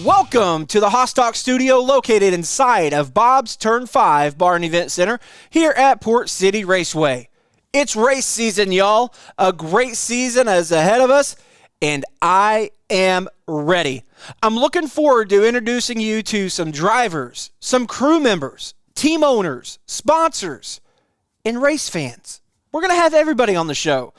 Welcome to the HossTalks studio located inside of Bob's Turn 5 Bar and Event Center here at Port City Raceway. It's race season, y'all. A great season is ahead of us, and I am ready. I'm looking forward to introducing you to some drivers, some crew members, team owners, sponsors, and race fans. We're going to have everybody on the show.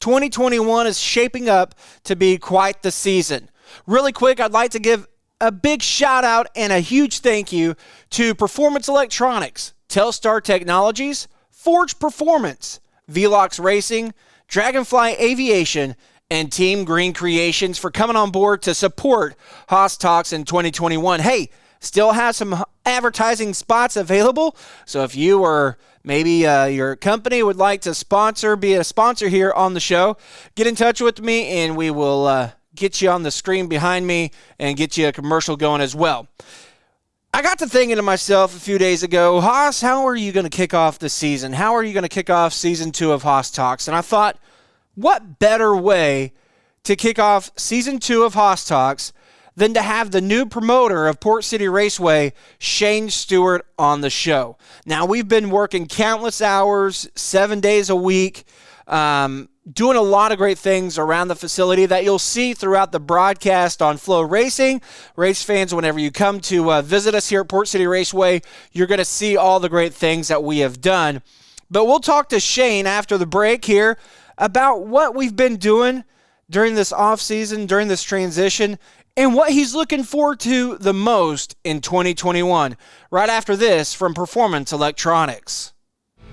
2021 is shaping up to be quite the season. Really quick, I'd like to give a big shout out and a huge thank you to Performance Electronics, Tel-Star Technologies, Forge Performance, Velox Racing, Dragonfly Aviation, and Team Green Creations for coming on board to support HossTalks in 2021. Hey, still have some advertising spots available, so if you or maybe your company would like to be a sponsor here on the show, get in touch with me and we will get you on the screen behind me and get you a commercial going as well. I got to thinking to myself a few days ago, Hoss, how are you going to kick off the season? How are you going to kick off season 2 of HossTalks? And I thought, what better way to kick off season 2 of HossTalks than to have the new promoter of Port City Raceway, Shane Stewart, on the show. Now, we've been working countless hours, 7 days a week, doing a lot of great things around the facility that you'll see throughout the broadcast on Flow Racing. Race fans, whenever you come to visit us here at Port City Raceway, you're going to see all the great things that we have done. But we'll talk to Shane after the break here about what we've been doing during this off-season, during this transition, and what he's looking forward to the most in 2021. Right after this from Performance Electronics.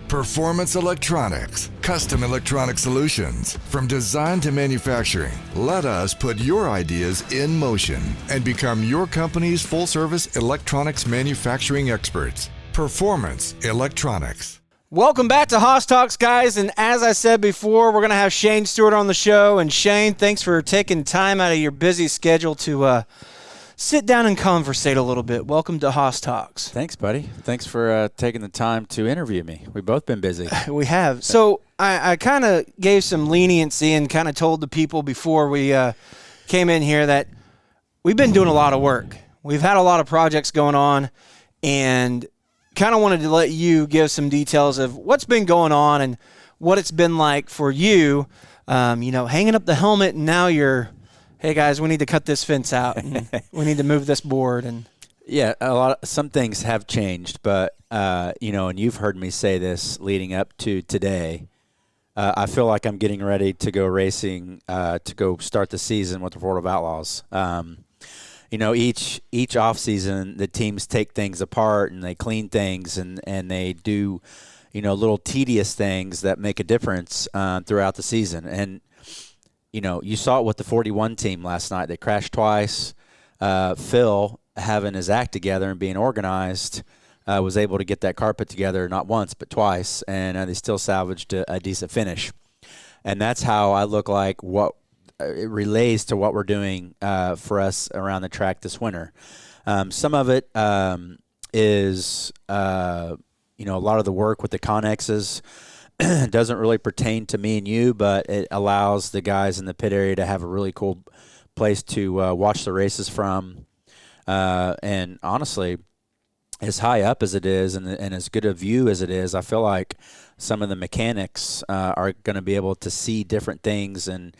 Performance Electronics, custom electronic solutions. From design to manufacturing, let us put your ideas in motion and become your company's full-service electronics manufacturing experts. Performance Electronics. Welcome back to HossTalks, guys, and as I said before, we're going to have Shane Stewart on the show. And Shane, thanks for taking time out of your busy schedule to sit down and conversate a little bit. Welcome to HossTalks. Thanks, buddy. Thanks for taking the time to interview me. We've both been busy. We have. So I kind of gave some leniency and kind of told the people before we came in here that we've been doing a lot of work. We've had a lot of projects going on, and kind of wanted to let you give some details of what's been going on and what it's been like for you, hanging up the helmet, and now you're, hey guys, we need to cut this fence out, and we need to move this board. And yeah, some things have changed, but and you've heard me say this leading up to today. I feel like I'm getting ready to go racing, to go start the season with the World of Outlaws. Each off season, the teams take things apart and they clean things and they do, little tedious things that make a difference throughout the season. And you saw it with the 41 team last night. They crashed twice. Phil, having his act together and being organized, was able to get that car put together not once but twice, and they still salvaged a decent finish. And that's how I look like what it relays to what we're doing for us around the track this winter. Some of it is, a lot of the work with the connexes doesn't really pertain to me and you, but it allows the guys in the pit area to have a really cool place to watch the races from. And honestly, as high up as it is and as good a view as it is, I feel like some of the mechanics are going to be able to see different things and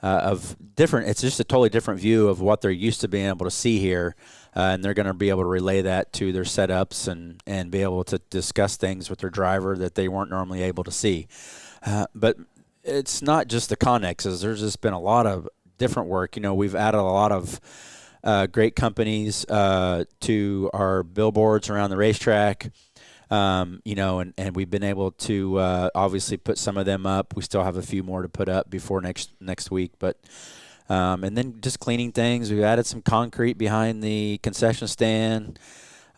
it's just a totally different view of what they're used to being able to see here, and they're going to be able to relay that to their setups and be able to discuss things with their driver that they weren't normally able to see. But it's not just the connexes. There's just been a lot of different work. We've added a lot of great companies to our billboards around the racetrack. And we've been able to obviously put some of them up. We still have a few more to put up before next week, but and then just cleaning things. We've added some concrete behind the concession stand,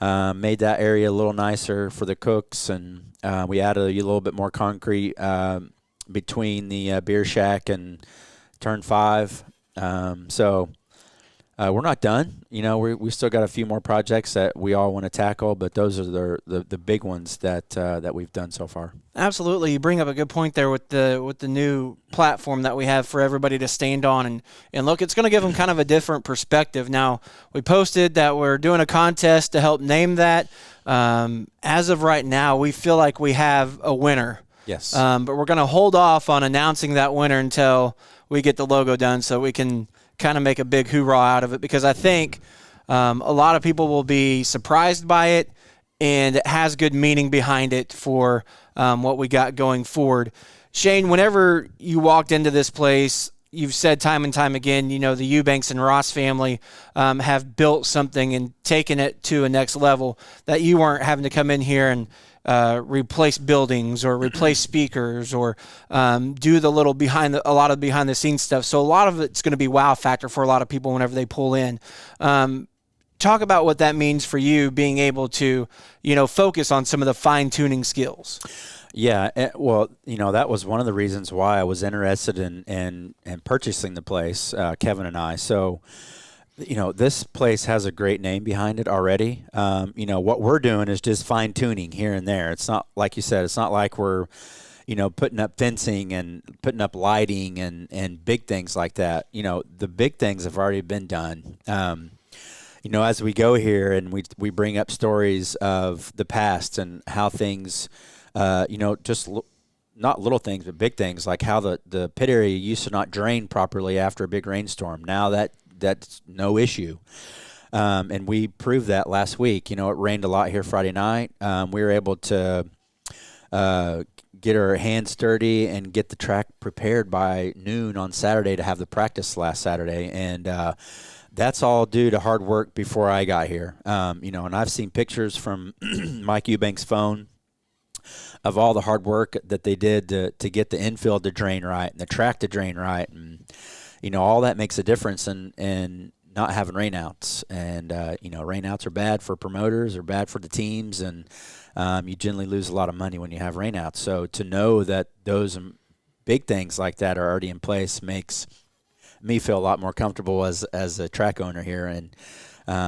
made that area a little nicer for the cooks, and we added a little bit more concrete between the beer shack and turn 5. So we're not done. We still got a few more projects that we all want to tackle, but those are the big ones that we've done so far. Absolutely. You bring up a good point there with the new platform that we have for everybody to stand on and look. It's going to give them kind of a different perspective. Now, we posted that we're doing a contest to help name that. As of right now, we feel like we have a winner. Yes. But we're going to hold off on announcing that winner until we get the logo done so we can kind of make a big hoorah out of it, because I think a lot of people will be surprised by it, and it has good meaning behind it for what we got going forward. Shane, whenever you walked into this place, you've said time and time again, the Eubanks and Ross family have built something and taken it to a next level, that you weren't having to come in here and replace buildings or replace speakers or do a lot of behind the scenes stuff. So a lot of it's going to be wow factor for a lot of people whenever they pull in. Talk about what that means for you, being able to, focus on some of the fine tuning skills. Yeah, well, that was one of the reasons why I was interested in purchasing the place, Kevin and I. So, this place has a great name behind it already. What we're doing is just fine tuning here and there. It's not, like you said, it's not like we're, putting up fencing and putting up lighting and big things like that. The big things have already been done. As we go here and we bring up stories of the past and how things, not little things, but big things, like how the pit area used to not drain properly after a big rainstorm. Now that's no issue. And we proved that last week. It rained a lot here Friday night. We were able to get our hands dirty and get the track prepared by noon on Saturday to have the practice last Saturday. And that's all due to hard work before I got here. And I've seen pictures from Mike Eubanks' phone of all the hard work that they did to get the infield to drain right and the track to drain right. And, all that makes a difference in not having rainouts. And, rainouts are bad for promoters, or bad for the teams, and you generally lose a lot of money when you have rainouts. So to know that those big things like that are already in place makes me feel a lot more comfortable as a track owner here. And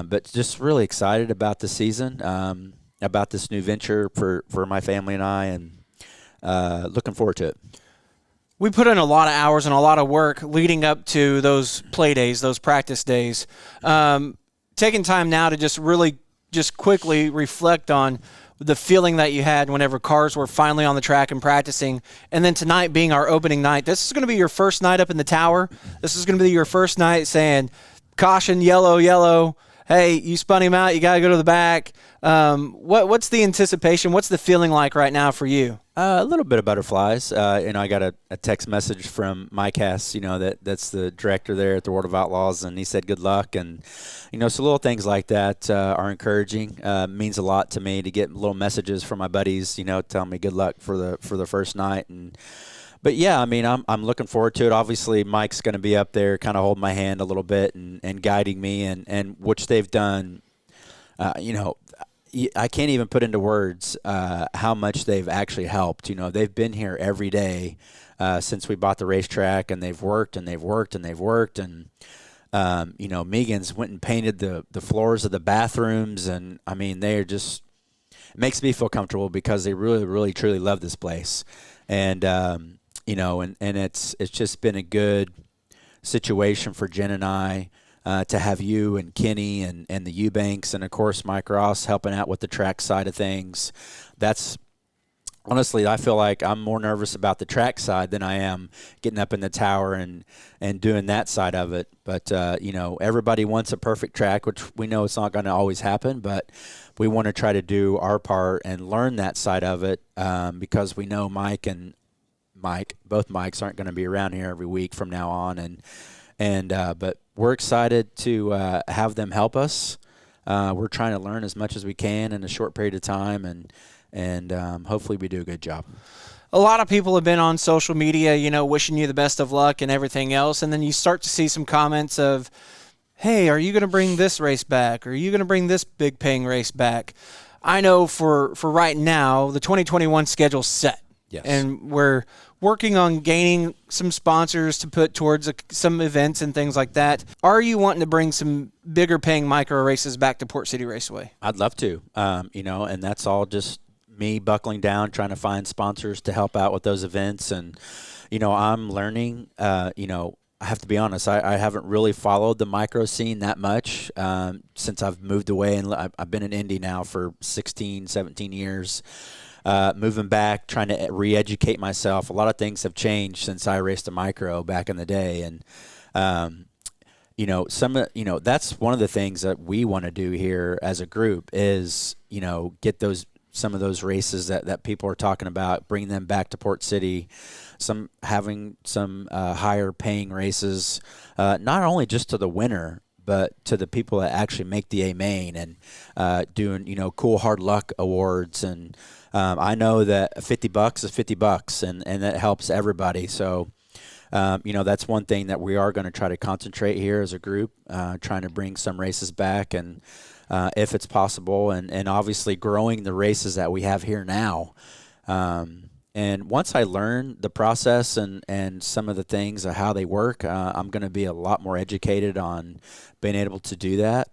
but just really excited about the season, about this new venture for my family and I, and looking forward to it. We put in a lot of hours and a lot of work leading up to those play days, those practice days. Taking time now to just quickly reflect on the feeling that you had whenever cars were finally on the track and practicing, and then tonight being our opening night. This is going to be your first night up in the tower. This is going to be your first night saying, caution, yellow, yellow. Hey, you spun him out. You got to go to the back. What's the anticipation? What's the feeling like right now for you? A little bit of butterflies. I got a text message from Mike Hess, that's the director there at the World of Outlaws, and he said good luck. And, so little things like that are encouraging. Means a lot to me to get little messages from my buddies, telling me good luck for the first night. But yeah, I'm looking forward to it. Obviously, Mike's going to be up there, kind of holding my hand a little bit and guiding me, and which they've done. I can't even put into words how much they've actually helped. They've been here every day since we bought the racetrack, and they've worked and they've worked and they've worked. And Megan's went and painted the floors of the bathrooms, and they're just, it makes me feel comfortable because they really, really, truly love this place. And and it's just been a good situation for Jen and I to have you and Kenny and the Eubanks, and of course Mike Ross helping out with the track side of things. That's honestly, I feel like I'm more nervous about the track side than I am getting up in the tower and doing that side of it. But everybody wants a perfect track, which we know it's not going to always happen, but we want to try to do our part and learn that side of it because we know both Mikes aren't going to be around here every week from now on, but we're excited to have them help us. We're trying to learn as much as we can in a short period of time, and hopefully we do a good job. A lot of people have been on social media, wishing you the best of luck and everything else, and then you start to see some comments of, hey, are you going to bring this race back? Are you going to bring this big paying race back? I know for right now, the 2021 schedule's set. Yes. And we're working on gaining some sponsors to put towards some events and things like that. Are you wanting to bring some bigger paying micro races back to Port City Raceway? I'd love to, and that's all just me buckling down, trying to find sponsors to help out with those events. And, I'm learning, I have to be honest, I haven't really followed the micro scene that much since I've moved away. And I've been in Indy now for 16, 17 years. Moving back, trying to re-educate myself. A lot of things have changed since I raced a micro back in the day. And, that's one of the things that we want to do here as a group is, get some of those races that people are talking about, bring them back to Port City, having some higher paying races, not only just to the winner, but to the people that actually make the A main and doing, cool hard luck awards. And I know that $50 is $50 and that helps everybody. So, that's one thing that we are going to try to concentrate here as a group, trying to bring some races back and if it's possible, and obviously growing the races that we have here now. And once I learn the process and some of the things of how they work, I'm going to be a lot more educated on being able to do that.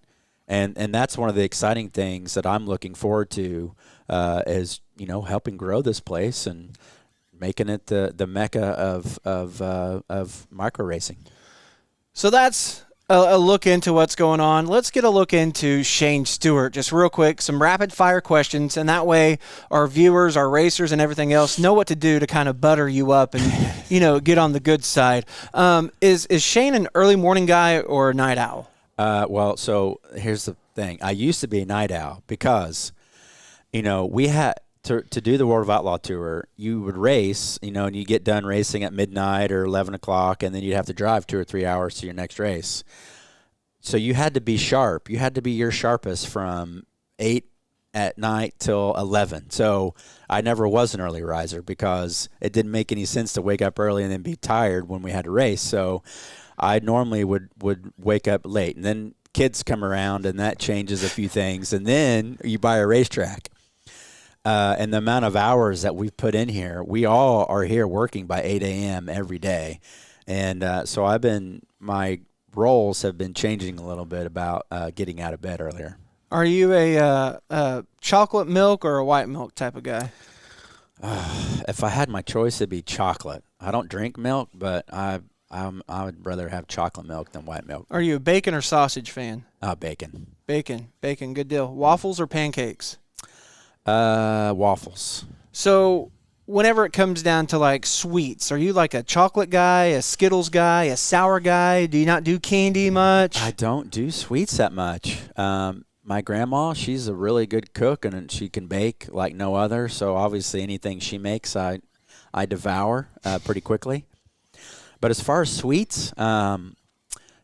And that's one of the exciting things that I'm looking forward to is, helping grow this place and making it the mecca of micro racing. So that's a look into what's going on. Let's get a look into Shane Stewart, just real quick, some rapid fire questions, and that way our viewers, our racers, and everything else know what to do to kind of butter you up and get on the good side. Is Shane an early morning guy or a night owl? Well, so here's the thing. I used to be a night owl because, we had to do the World of Outlaw Tour. You would race, and you get done racing at midnight or 11 o'clock, and then you'd have to drive 2 or 3 hours to your next race. So you had to be sharp. You had to be your sharpest from 8 at night till 11. So I never was an early riser because it didn't make any sense to wake up early and then be tired when we had to race. So I normally would wake up late, and then kids come around and that changes a few things, and then you buy a racetrack. And the amount of hours that we've put in here, we all are here working by 8 a.m. every day. And so my roles have been changing a little bit about getting out of bed earlier. Are you a chocolate milk or a white milk type of guy? If I had my choice, it'd be chocolate. I don't drink milk, but I would rather have chocolate milk than white milk. Are you a bacon or sausage fan? Bacon. Bacon, good deal. Waffles or pancakes? Waffles. So whenever it comes down to like sweets, are you like a chocolate guy, a Skittles guy, a sour guy? Do you not do candy much? I don't do sweets that much. My grandma, she's a really good cook, and she can bake like no other. So obviously anything she makes, I devour pretty quickly. But as far as sweets, every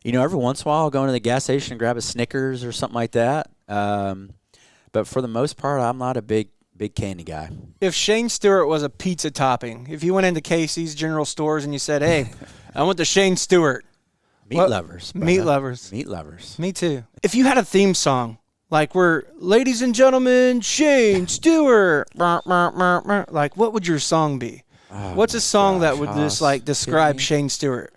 once in a while I'll go into the gas station and grab a Snickers or something like that. But for the most part, I'm not a big candy guy. If Shane Stewart was a pizza topping, if you went into Casey's General Stores and you said, hey, I want the Shane Stewart. Meat lovers. Meat lovers. Meat lovers. Me too. If you had a theme song, like we're, ladies and gentlemen, Shane Stewart, like what would your song be? What's a song that would just like describe Shane Stewart?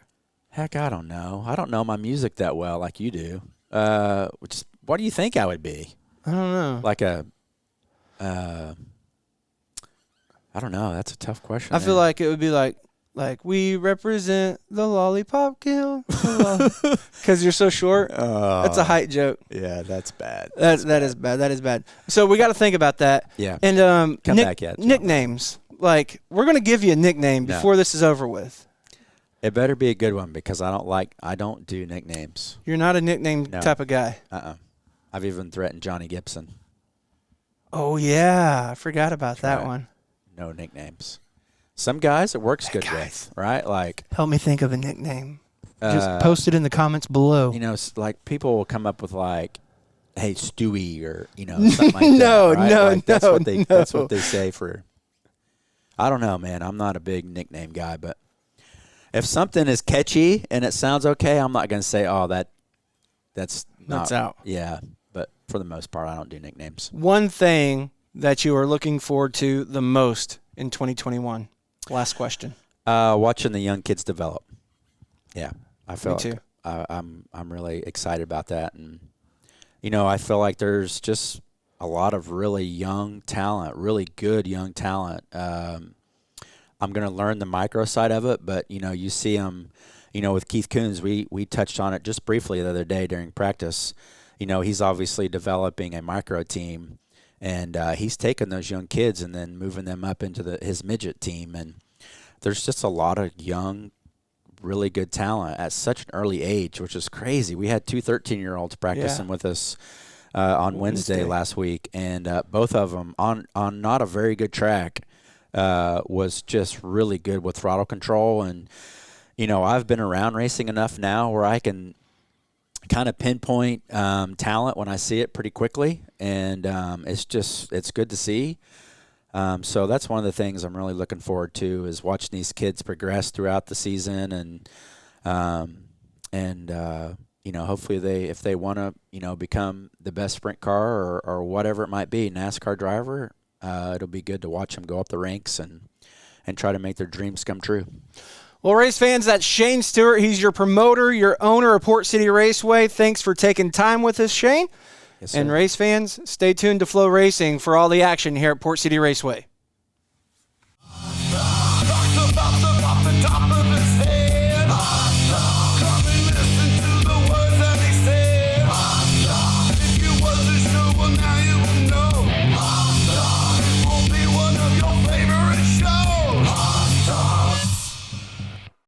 Heck, I don't know. I don't know my music that well like you do. What do you think I would be? I don't know. Like I don't know. That's a tough question. I feel like it would be like we represent the Lollipop Guild because you're so short. That's a height joke. Yeah, that's bad. That is bad. That is bad. So we got to think about that. Yeah. And Come back yet. Nicknames. Like we're gonna give you a nickname before this is over with. It better be a good one because I don't do nicknames. You're not a nickname type of guy. I've even threatened Johnny Gibson. Oh yeah, I forgot about that one. No nicknames. Some guys it works good with, right? Like help me think of a nickname. Just post it in the comments below. Like people will come up with like, "Hey, Stewie," or something like that. Right? No, like, that's what they say for. I don't know, man. I'm not a big nickname guy, but if something is catchy and it sounds okay, I'm not going to say, "Oh, that's out." Yeah, but for the most part, I don't do nicknames. One thing that you are looking forward to the most in 2021? Last question. Watching the young kids develop. Yeah, I feel Me too. I'm really excited about that, and I feel like there's just a lot of really young talent, really good young talent. I'm going to learn the micro side of it, but you see them. With Keith Coons, we touched on it just briefly the other day during practice. He's obviously developing a micro team, and he's taking those young kids and then moving them up into his midget team. And there's just a lot of young, really good talent at such an early age, which is crazy. We had two 13-year-olds practicing with us on Wednesday last week, and both of them on not a very good track was just really good with throttle control. And I've been around racing enough now where I can kind of pinpoint talent when I see it pretty quickly, and it's good to see. So that's one of the things I'm really looking forward to, is watching these kids progress throughout the season, and hopefully if they want to become the best sprint car or whatever it might be, NASCAR driver, it'll be good to watch them go up the ranks and try to make their dreams come true. Well, race fans, that's Shane Stewart. He's your promoter, your owner of Port City Raceway. Thanks for taking time with us, Shane. Yes, sir. And race fans, stay tuned to Flow Racing for all the action here at Port City Raceway.